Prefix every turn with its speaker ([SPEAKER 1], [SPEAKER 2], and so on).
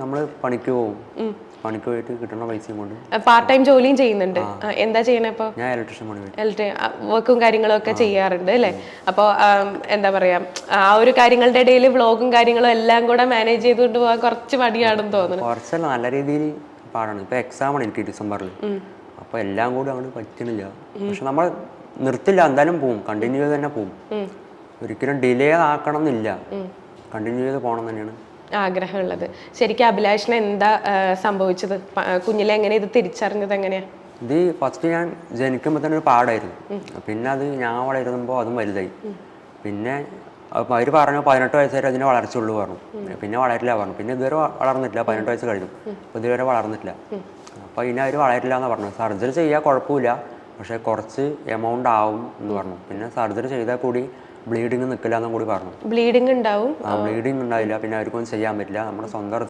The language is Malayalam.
[SPEAKER 1] നമ്മൾ പണിക്ക് പോകും. പണിക്ക് പോയിട്ട് കിട്ടുന്ന പൈസയും കൊണ്ട്
[SPEAKER 2] പാർട്ട് ടൈം ജോലിയും ചെയ്യുന്നുണ്ട്. എന്താ ചെയ്യണേ അപ്പോൾ?
[SPEAKER 1] ഞാൻ ഇലക്ട്രീഷ്യൻ പണി.
[SPEAKER 2] വർക്കും കാര്യങ്ങളും ഒക്കെ ചെയ്യാറുണ്ട് അല്ലേ? അപ്പോൾ എന്താ പറയാ, ആ ഒരു കാര്യങ്ങളുടെ ഇടയിൽ വ്ളോഗും കാര്യങ്ങളും എല്ലാം കൂടെ മാനേജ് ചെയ്തുകൊണ്ട് പോകാൻ കുറച്ച് മടിയാണെന്ന് തോന്നുന്നു.
[SPEAKER 1] കുറച്ചല്ല, നല്ല രീതിയിൽ പാടാണ്. ഇപ്പൊ എക്സാം ആണ് എനിക്ക് ഡിസംബറിൽ. അപ്പൊ എല്ലാം കൂടി അങ്ങോട്ട് പറ്റണില്ല. പക്ഷെ നമ്മൾ നിർത്തില്ല, എന്തായാലും പോവും, കണ്ടിന്യൂ ചെയ്ത് തന്നെ പോവും. ഒരിക്കലും ഡിലേ ആക്കണം എന്നില്ല, കണ്ടിന്യൂ ചെയ്ത് പോകണം തന്നെയാണ്
[SPEAKER 2] ആഗ്രഹമുള്ളത്. ശരിക്കും അഭിലാഷിന് എന്താ സംഭവിച്ചത്? കുഞ്ഞിലെ എങ്ങനെ ഇത് തിരിച്ചറിഞ്ഞത് എങ്ങനെയാ?
[SPEAKER 1] ഇത് ഫസ്റ്റ് ഞാൻ ജനിക്കുമ്പോൾ തന്നെ ഒരു പാടായിരുന്നു. പിന്നെ അത് ഞാൻ വളരുമ്പോൾ അതും വലുതായി. പിന്നെ അവർ പറഞ്ഞു 18 വയസ്സ് വരെ അതിനെ വളർച്ചുള്ളൂ പറഞ്ഞു. പിന്നെ വളരില്ല പറഞ്ഞു. പിന്നെ ഇതുവരെ വളർന്നിട്ടില്ല. 18 വയസ്സ് കഴിഞ്ഞു, അപ്പോൾ ഇതുവരെ വളർന്നിട്ടില്ല. അപ്പോൾ ഇനി അവർ വളരില്ല എന്ന് പറഞ്ഞു. സർജറി ചെയ്യാൻ കുഴപ്പമില്ല, പക്ഷേ കുറച്ച് എമൗണ്ട് ആവും എന്ന് പറഞ്ഞു. പിന്നെ സർജറി ചെയ്താൽ കൂടി ബ്ലീഡിങ് നിൽക്കില്ല എന്നും കൂടി പറഞ്ഞു.
[SPEAKER 2] ബ്ലീഡിങ് ഉണ്ടാവും?
[SPEAKER 1] ബ്ലീഡിങ് ഉണ്ടാവില്ല, പിന്നെ അവർക്കൊന്നും ചെയ്യാൻ പറ്റില്ല. നമ്മുടെ സ്വന്തം